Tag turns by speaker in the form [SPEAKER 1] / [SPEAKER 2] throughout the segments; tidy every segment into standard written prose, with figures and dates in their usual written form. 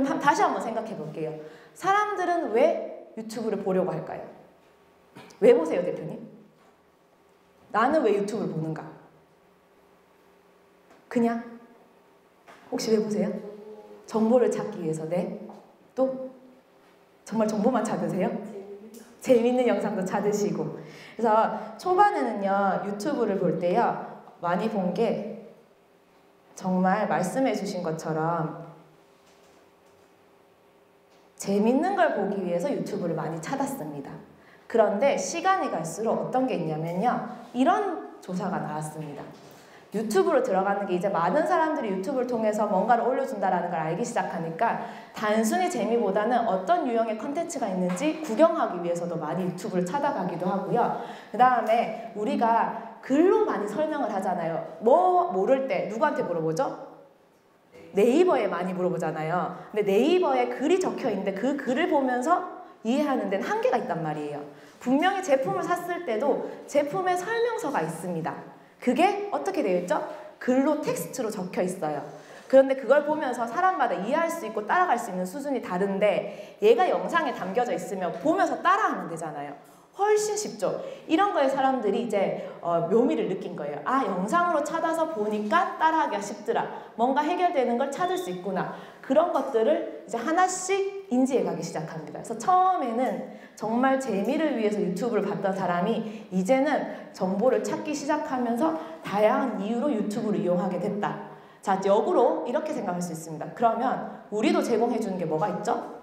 [SPEAKER 1] 그럼 다시 한번 생각해 볼게요. 사람들은 왜 유튜브를 보려고 할까요? 왜 보세요, 대표님? 나는 왜 유튜브를 보는가? 그냥? 혹시 왜 보세요? 정보를 찾기 위해서. 네? 또? 정말 정보만 찾으세요? 재밌는 영상도 찾으시고. 그래서 초반에는요, 유튜브를 볼 때요, 많이 본 게 정말 말씀해 주신 것처럼 재밌는 걸 보기 위해서 유튜브를 많이 찾았습니다. 그런데 시간이 갈수록 어떤 게 있냐면요, 이런 조사가 나왔습니다. 유튜브로 들어가는 게 이제 많은 사람들이 유튜브를 통해서 뭔가를 올려준다는 걸 알기 시작하니까 단순히 재미보다는 어떤 유형의 컨텐츠가 있는지 구경하기 위해서도 많이 유튜브를 찾아가기도 하고요. 그 다음에 우리가 글로 많이 설명을 하잖아요. 뭐 모를 때 누구한테 물어보죠? 네이버에 많이 물어보잖아요. 근데 네이버에 글이 적혀 있는데 그 글을 보면서 이해하는 데는 한계가 있단 말이에요. 분명히 제품을 샀을 때도 제품의 설명서가 있습니다. 그게 어떻게 되어 있죠? 글로 텍스트로 적혀 있어요. 그런데 그걸 보면서 사람마다 이해할 수 있고 따라갈 수 있는 수준이 다른데 얘가 영상에 담겨져 있으면 보면서 따라하면 되잖아요. 훨씬 쉽죠. 이런 거에 사람들이 이제 묘미를 느낀 거예요. 아, 영상으로 찾아서 보니까 따라하기가 쉽더라. 뭔가 해결되는 걸 찾을 수 있구나. 그런 것들을 이제 하나씩 인지해 가기 시작합니다. 그래서 처음에는 정말 재미를 위해서 유튜브를 봤던 사람이 이제는 정보를 찾기 시작하면서 다양한 이유로 유튜브를 이용하게 됐다. 자, 역으로 이렇게 생각할 수 있습니다. 그러면 우리도 제공해 주는 게 뭐가 있죠?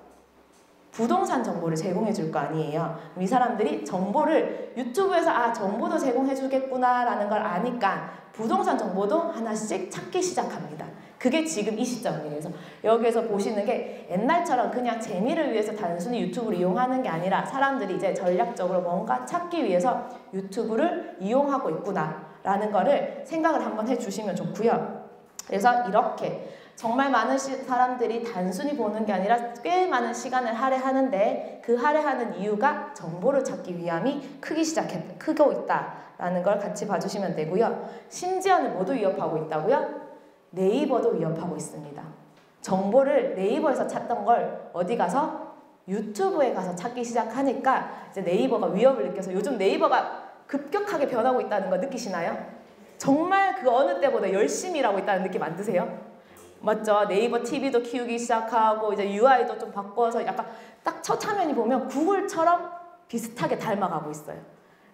[SPEAKER 1] 부동산 정보를 제공해 줄 거 아니에요. 이 사람들이 정보를 유튜브에서 아, 정보도 제공해 주겠구나 라는 걸 아니까 부동산 정보도 하나씩 찾기 시작합니다. 그게 지금 이 시점이에요. 그래서 여기에서 보시는 게 옛날처럼 그냥 재미를 위해서 단순히 유튜브를 이용하는 게 아니라 사람들이 이제 전략적으로 뭔가 찾기 위해서 유튜브를 이용하고 있구나 라는 거를 생각을 한번 해주시면 좋고요. 그래서 이렇게 정말 많은 사람들이 단순히 보는 게 아니라 꽤 많은 시간을 할애하는데 그 할애하는 이유가 정보를 찾기 위함이 크고 있다라는 걸 같이 봐주시면 되고요. 심지어는 모두 위협하고 있다고요? 네이버도 위협하고 있습니다. 정보를 네이버에서 찾던 걸 어디 가서? 유튜브에 가서 찾기 시작하니까 이제 네이버가 위협을 느껴서 요즘 네이버가 급격하게 변하고 있다는 거 느끼시나요? 정말 그 어느 때보다 열심히 일하고 있다는 느낌 안 드세요? 맞죠? 네이버 TV도 키우기 시작하고 이제 UI도 좀 바꿔서 약간 딱 첫 화면이 보면 구글처럼 비슷하게 닮아가고 있어요.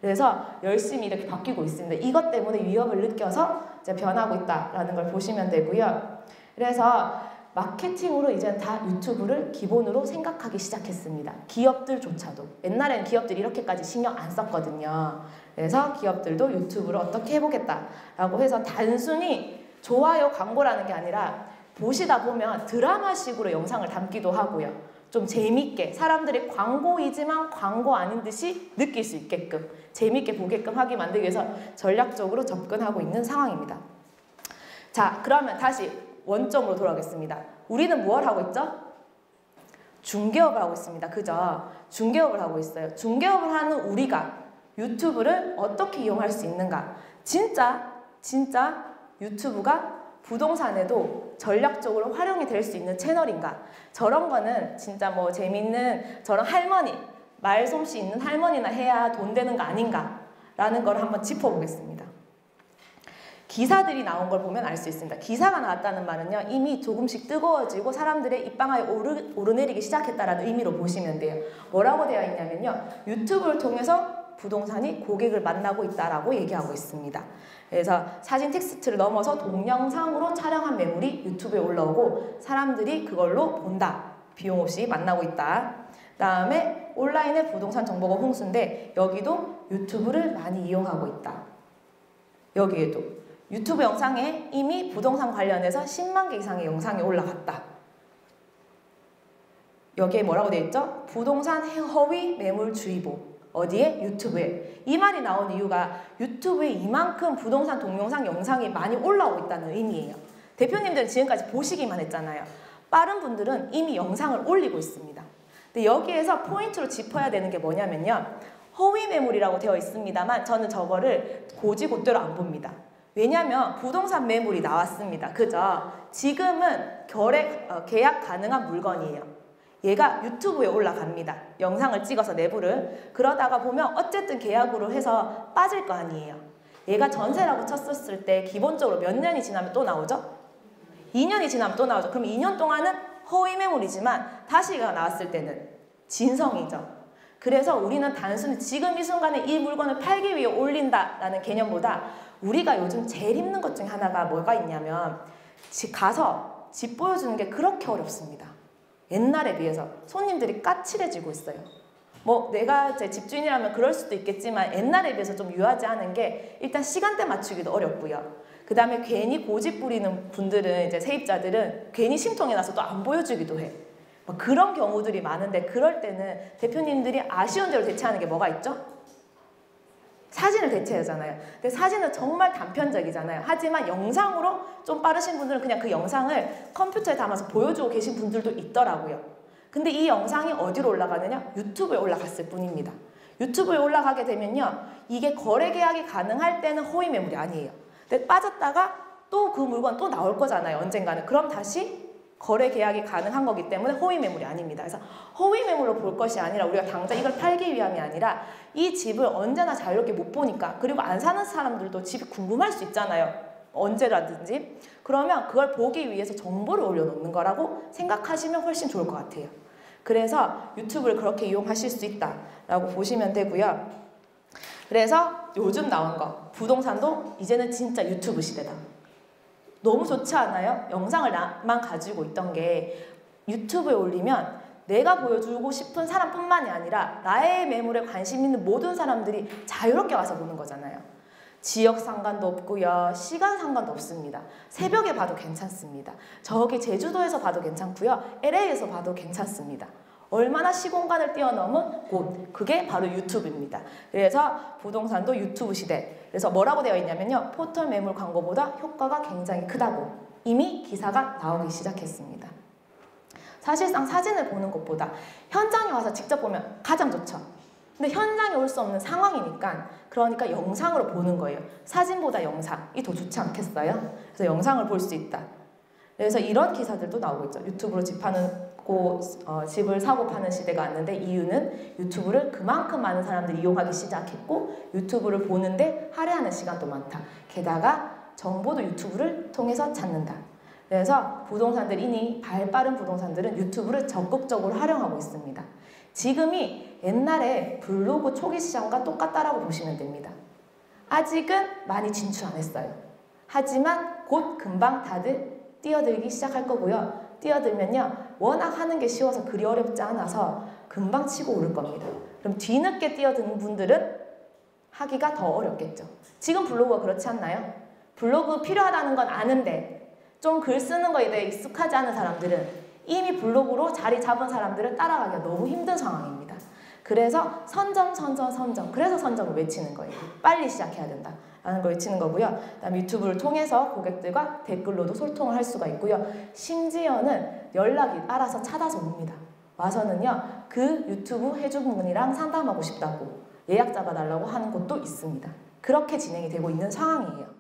[SPEAKER 1] 그래서 열심히 이렇게 바뀌고 있습니다. 이것 때문에 위협을 느껴서 이제 변하고 있다라는 걸 보시면 되고요. 그래서 마케팅으로 이제는 다 유튜브를 기본으로 생각하기 시작했습니다. 기업들조차도. 옛날엔 기업들이 이렇게까지 신경 안 썼거든요. 그래서 기업들도 유튜브를 어떻게 해보겠다라고 해서 단순히 좋아요 광고라는 게 아니라 보시다 보면 드라마식으로 영상을 담기도 하고요. 좀 재밌게 사람들이 광고이지만 광고 아닌 듯이 느낄 수 있게끔 재밌게 보게끔 하게 만들기 위해서 전략적으로 접근하고 있는 상황입니다. 자, 그러면 다시 원점으로 돌아오겠습니다. 우리는 뭘 하고 있죠? 중개업을 하고 있습니다. 그죠? 중개업을 하고 있어요. 중개업을 하는 우리가 유튜브를 어떻게 이용할 수 있는가? 진짜 유튜브가 부동산에도 전략적으로 활용이 될 수 있는 채널인가? 저런 거는 진짜 뭐 재밌는 저런 할머니, 말솜씨 있는 할머니나 해야 돈 되는 거 아닌가? 라는 걸 한번 짚어보겠습니다. 기사들이 나온 걸 보면 알 수 있습니다. 기사가 나왔다는 말은요, 이미 조금씩 뜨거워지고 사람들의 입방아에 오르내리기 시작했다라는 의미로 보시면 돼요. 뭐라고 되어 있냐면요, 유튜브를 통해서 부동산이 고객을 만나고 있다라고 얘기하고 있습니다. 그래서 사진 텍스트를 넘어서 동영상으로 촬영한 매물이 유튜브에 올라오고 사람들이 그걸로 본다. 비용 없이 만나고 있다. 그다음에 온라인의 부동산 정보가 홍수인데 여기도 유튜브를 많이 이용하고 있다. 여기에도 유튜브 영상에 이미 부동산 관련해서 10만 개 이상의 영상이 올라갔다. 여기에 뭐라고 되어 있죠? 부동산 허위 매물주의보. 어디에? 유튜브에. 이 말이 나온 이유가 유튜브에 이만큼 부동산 동영상 영상이 많이 올라오고 있다는 의미예요. 대표님들은 지금까지 보시기만 했잖아요. 빠른 분들은 이미 영상을 올리고 있습니다. 근데 여기에서 포인트로 짚어야 되는 게 뭐냐면요, 허위 매물이라고 되어 있습니다만 저는 저거를 고지고대로 안 봅니다. 왜냐하면 부동산 매물이 나왔습니다. 그죠? 지금은 계약 가능한 물건이에요. 얘가 유튜브에 올라갑니다. 영상을 찍어서 내부를. 그러다가 보면 어쨌든 계약으로 해서 빠질 거 아니에요. 얘가 전세라고 쳤었을 때 기본적으로 몇 년이 지나면 또 나오죠? 2년이 지나면 또 나오죠. 그럼 2년 동안은 허위 매물이지만 다시가 나왔을 때는 진성이죠. 그래서 우리는 단순히 지금 이 순간에 이 물건을 팔기 위해 올린다라는 개념보다 우리가 요즘 제일 힘든 것 중에 하나가 뭐가 있냐면 가서 집 보여주는 게 그렇게 어렵습니다. 옛날에 비해서 손님들이 까칠해지고 있어요. 뭐 내가 제 집주인이라면 그럴 수도 있겠지만 옛날에 비해서 좀 유하지 않은 게 일단 시간대 맞추기도 어렵고요. 그 다음에 괜히 고집 부리는 분들은 이제 세입자들은 괜히 심통이 나서 또 안 보여주기도 해. 뭐 그런 경우들이 많은데 그럴 때는 대표님들이 아쉬운 대로 대체하는 게 뭐가 있죠? 사진을 대체하잖아요. 근데 사진은 정말 단편적이잖아요. 하지만 영상으로 좀 빠르신 분들은 그냥 그 영상을 컴퓨터에 담아서 보여주고 계신 분들도 있더라고요. 근데 이 영상이 어디로 올라가느냐? 유튜브에 올라갔을 뿐입니다. 유튜브에 올라가게 되면요. 이게 거래 계약이 가능할 때는 허위 매물이 아니에요. 근데 빠졌다가 또 그 물건 또 나올 거잖아요. 언젠가는. 그럼 다시 거래 계약이 가능한 거기 때문에 허위 매물이 아닙니다. 그래서 허위 매물로 볼 것이 아니라 우리가 당장 이걸 팔기 위함이 아니라 이 집을 언제나 자유롭게 못 보니까 그리고 안 사는 사람들도 집이 궁금할 수 있잖아요. 언제라든지. 그러면 그걸 보기 위해서 정보를 올려놓는 거라고 생각하시면 훨씬 좋을 것 같아요. 그래서 유튜브를 그렇게 이용하실 수 있다라고 보시면 되고요. 그래서 요즘 나온 거 부동산도 이제는 진짜 유튜브 시대다. 너무 좋지 않아요? 영상을 나만 가지고 있던 게 유튜브에 올리면 내가 보여주고 싶은 사람뿐만이 아니라 나의 매물에 관심 있는 모든 사람들이 자유롭게 와서 보는 거잖아요. 지역 상관도 없고요. 시간 상관도 없습니다. 새벽에 봐도 괜찮습니다. 저기 제주도에서 봐도 괜찮고요. LA에서 봐도 괜찮습니다. 얼마나 시공간을 뛰어넘은 곳, 그게 바로 유튜브입니다. 그래서 부동산도 유튜브 시대. 그래서 뭐라고 되어 있냐면요. 포털 매물 광고보다 효과가 굉장히 크다고 이미 기사가 나오기 시작했습니다. 사실상 사진을 보는 것보다 현장에 와서 직접 보면 가장 좋죠. 근데 현장에 올 수 없는 상황이니까 그러니까 영상으로 보는 거예요. 사진보다 영상이 더 좋지 않겠어요? 그래서 영상을 볼 수 있다. 그래서 이런 기사들도 나오고 있죠. 유튜브로 집을 사고 파는 시대가 왔는데 이유는 유튜브를 그만큼 많은 사람들이 이용하기 시작했고 유튜브를 보는데 할애하는 시간도 많다. 게다가 정보도 유튜브를 통해서 찾는다. 그래서 부동산들 이미 발빠른 부동산들은 유튜브를 적극적으로 활용하고 있습니다. 지금이 옛날에 블로그 초기 시장과 똑같다라고 보시면 됩니다. 아직은 많이 진출 안 했어요. 하지만 곧 금방 다들 뛰어들기 시작할 거고요. 뛰어들면요. 워낙 하는 게 쉬워서 그리 어렵지 않아서 금방 치고 오를 겁니다. 그럼 뒤늦게 뛰어드는 분들은 하기가 더 어렵겠죠. 지금 블로그가 그렇지 않나요? 블로그 필요하다는 건 아는데 좀 글 쓰는 거에 대해 익숙하지 않은 사람들은 이미 블로그로 자리 잡은 사람들을 따라가기가 너무 힘든 상황입니다. 그래서 선점. 그래서 선점을 외치는 거예요. 빨리 시작해야 된다. 라는 걸 외치는 거고요. 그다음에 유튜브를 통해서 고객들과 댓글로도 소통을 할 수가 있고요. 심지어는 연락이 알아서 찾아서 옵니다. 와서는요. 그 유튜브 해준 분이랑 상담하고 싶다고 예약 잡아달라고 하는 곳도 있습니다. 그렇게 진행이 되고 있는 상황이에요.